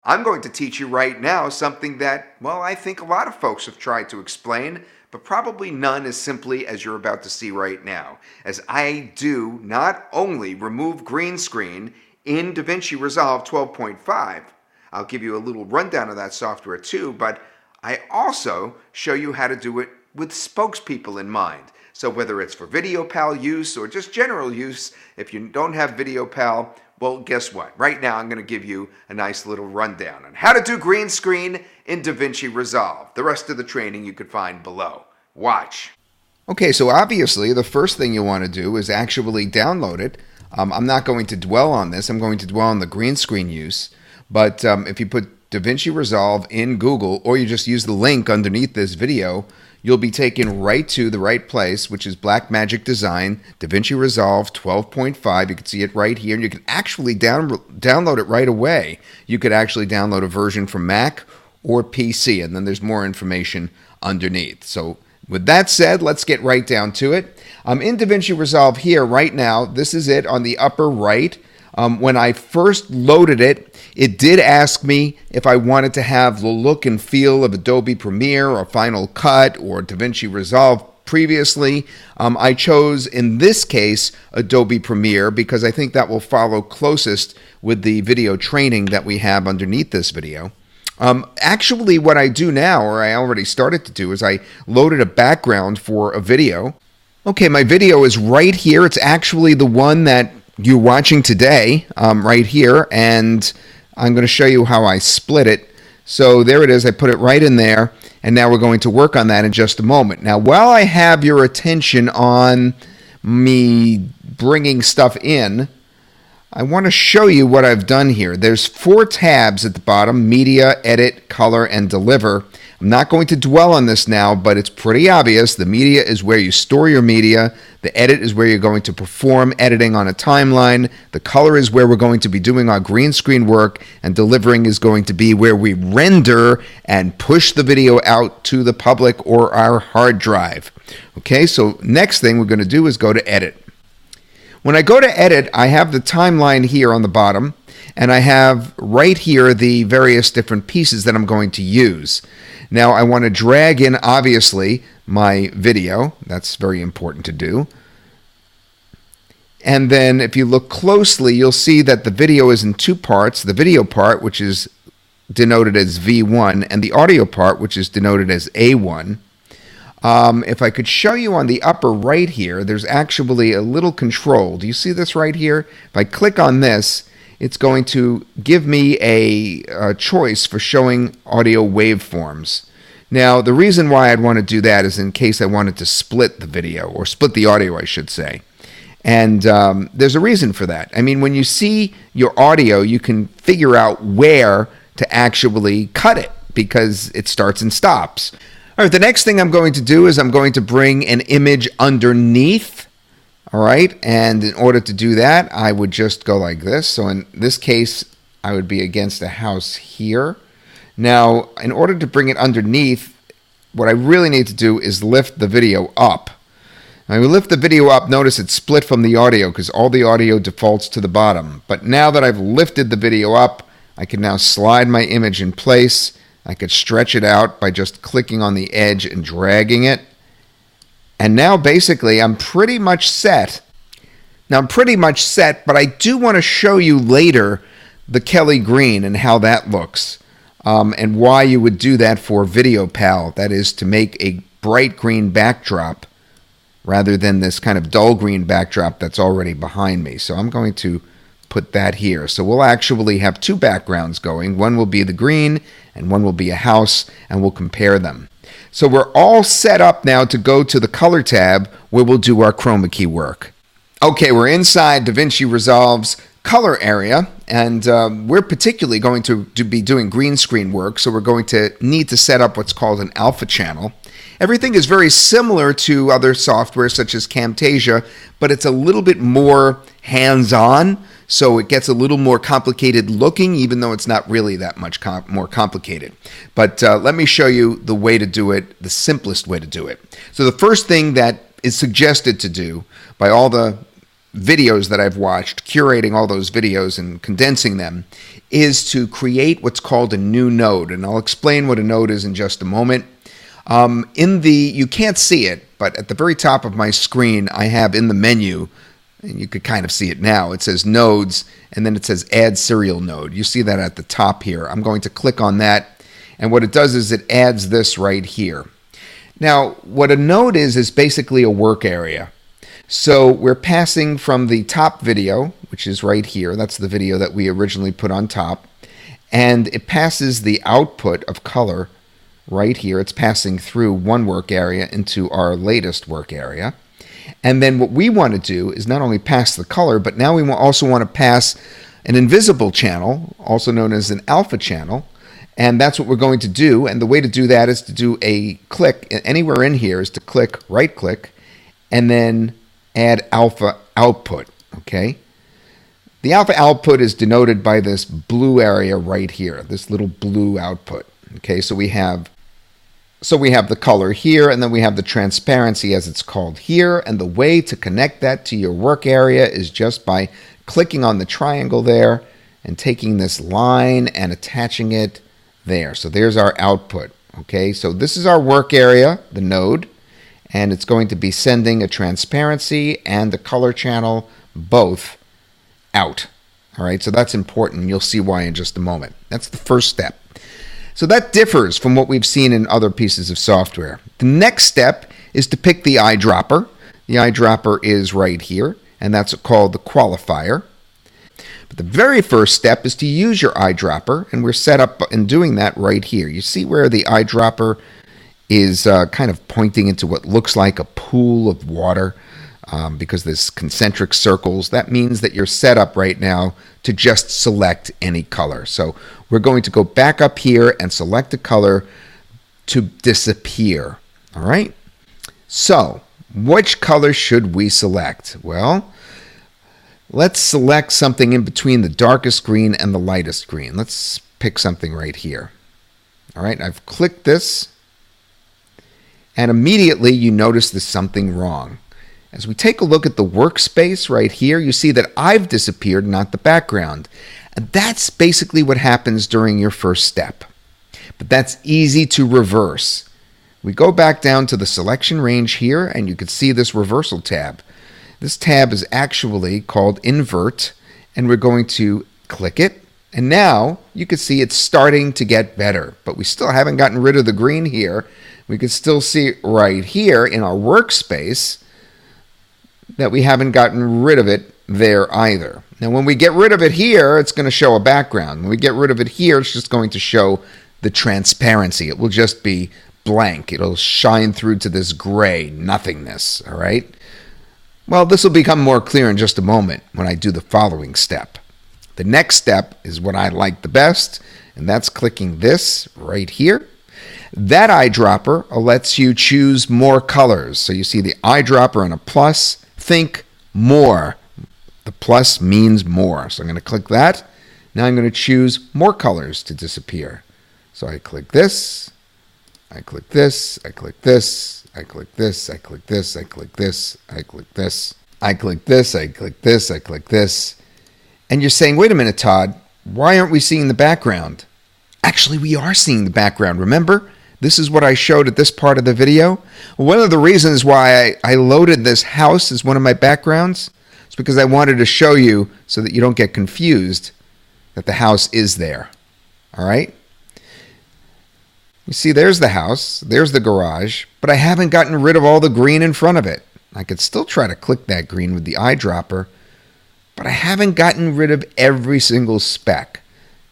I'm going to teach you right now something that, well, I think a lot of folks have tried to explain, but probably none as simply as you're about to see right now, as I do not only remove green screen in DaVinci Resolve 12.5, I'll give you a little rundown of that software too, but I also show you how to do it with spokespeople in mind. So whether it's for VideoPal use or just general use, if you don't have VideoPal, well, guess what? Right now, I'm going to give you a nice little rundown on how to do green screen in DaVinci Resolve. The rest of the training you could find below. Watch. Okay, so obviously, the first thing you want to do is actually download it. I'm not going to dwell on this. I'm going to dwell on the green screen use. But if you put DaVinci Resolve in Google, or you just use the link underneath this video, you'll be taken right to the right place, which is Blackmagic Design, DaVinci Resolve 12.5. You can see it right here, and you can actually download it right away. You could actually download a version from Mac or PC, and then there's more information underneath. So with that said, let's get right down to it. I'm in DaVinci Resolve here right now. This is it on the upper right. When I first loaded it, it did ask me if I wanted to have the look and feel of Adobe Premiere or Final Cut or DaVinci Resolve previously. I chose, in this case, Adobe Premiere because I think that will follow closest with the video training that we have underneath this video. Actually, what I do now, or I already started to do, is I loaded a background for a video. Okay, my video is right here. It's actually the one that you're watching today, right here, and I'm going to show you how I split it. So there it is. I put it right in there, and now we're going to work on that in just a moment. Now, while I have your attention on me bringing stuff in, I want to show you what I've done here. There's 4 tabs at the bottom: Media, Edit, Color, and Deliver. I'm not going to dwell on this now, but it's pretty obvious. The media is where you store your media. The edit is where you're going to perform editing on a timeline. The color is where we're going to be doing our green screen work, and delivering is going to be where we render and push the video out to the public or our hard drive. Okay, so next thing we're going to do is go to edit. When I go to edit, I have the timeline here on the bottom, and I have right here the various different pieces that I'm going to use. Now I want to drag in, obviously, my video. That's very important to do. And then if you look closely, you'll see that the video is in 2 parts. The video part, which is denoted as V1, and the audio part, which is denoted as A1. If I could show you on the upper right here, there's actually a little control. Do you see this right here? If I click on this, it's going to give me a choice for showing audio waveforms. Now, the reason why I'd want to do that is in case I wanted to split the video, or split the audio, I should say. And there's a reason for that. I mean, when you see your audio, you can figure out where to actually cut it, because it starts and stops. All right, the next thing I'm going to do is I'm going to bring an image underneath. All right, and in order to do that, I would just go like this. So in this case, I would be against a house here. Now, in order to bring it underneath, what I really need to do is lift the video up. When we lift the video up, notice it's split from the audio because all the audio defaults to the bottom. But now that I've lifted the video up, I can now slide my image in place. I could stretch it out by just clicking on the edge and dragging it. And now basically I'm pretty much set. Now I'm pretty much set, but I do want to show you later the Kelly green and how that looks. And why you would do that for VideoPal. That is to make a bright green backdrop rather than this kind of dull green backdrop that's already behind me. So I'm going to put that here. So we'll actually have 2 backgrounds going. One will be the green and one will be a house, and we'll compare them. So we're all set up now to go to the color tab where we'll do our chroma key work. Okay, we're inside DaVinci Resolve's color area, and we're particularly going to be doing green screen work, so we're going to need to set up what's called an alpha channel. Everything is very similar to other software such as Camtasia, but it's a little bit more hands-on, so it gets a little more complicated looking, even though it's not really that much more complicated. But let me show you the way to do it, the simplest way to do it. So the first thing that is suggested to do by all the videos that I've watched, curating all those videos and condensing them, is to create what's called a new node. And I'll explain what a node is in just a moment. You can't see it, but at the very top of my screen, I have in the menu, and you could kind of see it now, it says nodes, and then it says add serial node. You see that at the top here. I'm going to click on that, and what it does is it adds this right here. Now, what a node is basically a work area. So we're passing from the top video, which is right here. That's the video that we originally put on top. And it passes the output of color right here. It's passing through one work area into our latest work area. And then what we want to do is not only pass the color, but now we also want to pass an invisible channel, also known as an alpha channel. And that's what we're going to do. And the way to do that is to do a click. Anywhere in here is to click, right click, and then add alpha output, okay? The alpha output is denoted by this blue area right here, this little blue output, okay? So we have the color here, and then we have the transparency as it's called here, and the way to connect that to your work area is just by clicking on the triangle there and taking this line and attaching it there. So there's our output, okay? So this is our work area, the node, and it's going to be sending a transparency and the color channel both out. All right, so that's important. You'll see why in just a moment. That's the first step. So that differs from what we've seen in other pieces of software. The next step is to pick the eyedropper. The eyedropper is right here, and that's called the qualifier. But the very first step is to use your eyedropper, and we're set up in doing that right here. You see where the eyedropper is kind of pointing into what looks like a pool of water because there's concentric circles. That means that you're set up right now to just select any color. So we're going to go back up here and select a color to disappear. All right? So which color should we select? Well, let's select something in between the darkest green and the lightest green. Let's pick something right here. All right, I've clicked this. And immediately you notice there's something wrong. As we take a look at the workspace right here, you see that I've disappeared, not the background. And that's basically what happens during your first step. But that's easy to reverse. We go back down to the selection range here, and you can see this reversal tab. This tab is actually called invert, and we're going to click it. And now you can see it's starting to get better, but we still haven't gotten rid of the green here. We can still see right here in our workspace that we haven't gotten rid of it there either. Now, when we get rid of it here, it's going to show a background. When we get rid of it here, it's just going to show the transparency. It will just be blank. It'll shine through to this gray nothingness, all right? Well, this will become more clear in just a moment when I do the following step. The next step is what I like the best, and that's clicking this right here. That eyedropper lets you choose more colors. So you see the eyedropper and a plus. Think more. The plus means more. So I'm going to click that. Now I'm going to choose more colors to disappear. So I click this. I click this. I click this. I click this. I click this. I click this. I click this. I click this. I click this. I click this. And you're saying, wait a minute, Todd, why aren't we seeing the background? Actually, we are seeing the background. Remember? This is what I showed at this part of the video. One of the reasons why I loaded this house as one of my backgrounds is because I wanted to show you so that you don't get confused that the house is there. All right? You see, there's the house, there's the garage, but I haven't gotten rid of all the green in front of it. I could still try to click that green with the eyedropper, but I haven't gotten rid of every single speck.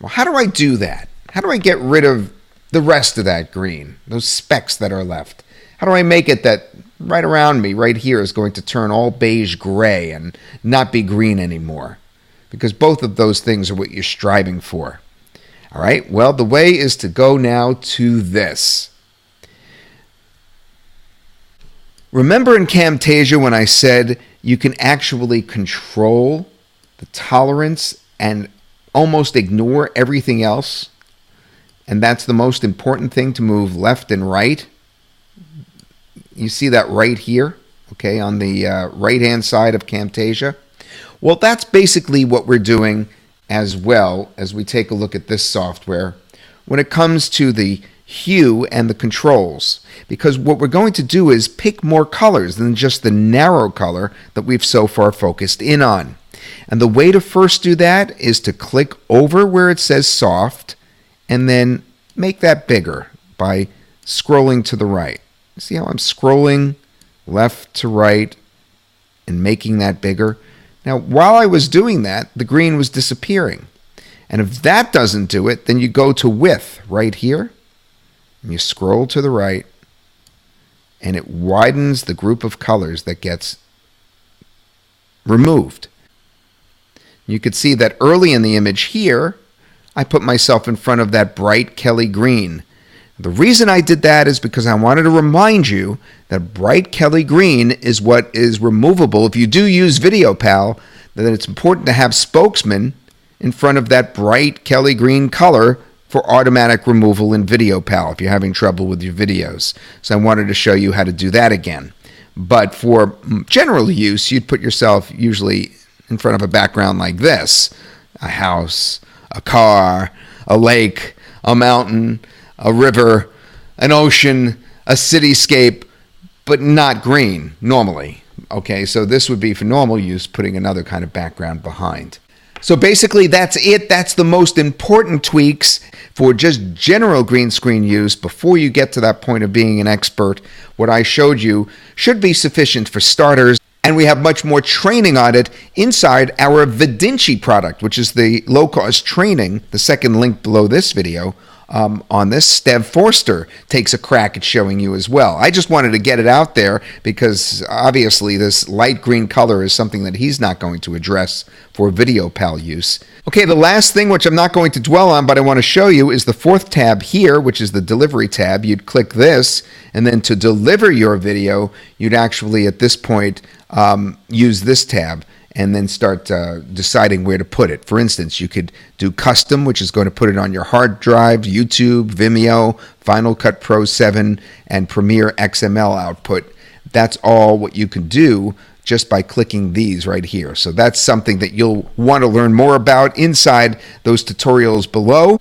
Well, how do I do that? How do I get rid of the rest of that green, those specks that are left? How do I make it that right around me, right here, is going to turn all beige gray and not be green anymore? Because both of those things are what you're striving for. All right, well, the way is to go now to this. Remember in Camtasia when I said you can actually control the tolerance and almost ignore everything else? And that's the most important thing, to move left and right. You see that right here, okay, on the right-hand side of Camtasia. Well, that's basically what we're doing as well as we take a look at this software when it comes to the hue and the controls, because what we're going to do is pick more colors than just the narrow color that we've so far focused in on. And the way to first do that is to click over where it says soft and then make that bigger by scrolling to the right. See how I'm scrolling left to right and making that bigger? Now, while I was doing that, the green was disappearing. And if that doesn't do it, then you go to width right here, and you scroll to the right, and it widens the group of colors that gets removed. You could see that early in the image here, I put myself in front of that bright Kelly green. The reason I did that is because I wanted to remind you that bright Kelly green is what is removable. If you do use VideoPal, then it's important to have spokesman in front of that bright Kelly green color for automatic removal in VideoPal if you're having trouble with your videos. So I wanted to show you how to do that again. But for general use, you'd put yourself usually in front of a background like this: a house, a car, a lake, a mountain, a river, an ocean, a cityscape, but not green normally. Okay, so this would be for normal use, putting another kind of background behind. So basically that's it. That's the most important tweaks for just general green screen use before you get to that point of being an expert. What I showed you should be sufficient for starters. And we have much more training on it inside our DaVinci product, which is the low-cost training, the second link below this video, on this. Steve Forster takes a crack at showing you as well. I just wanted to get it out there because obviously this light green color is something that he's not going to address for VideoPal use. Okay, the last thing, which I'm not going to dwell on, but I want to show you, is the fourth tab here, which is the delivery tab. You'd click this, and then to deliver your video, you'd actually at this point use this tab and then start deciding where to put it. For instance, you could do custom, which is going to put it on your hard drive, YouTube, Vimeo, Final Cut Pro 7, and Premiere XML output. That's all what you can do just by clicking these right here. So that's something that you'll want to learn more about inside those tutorials below.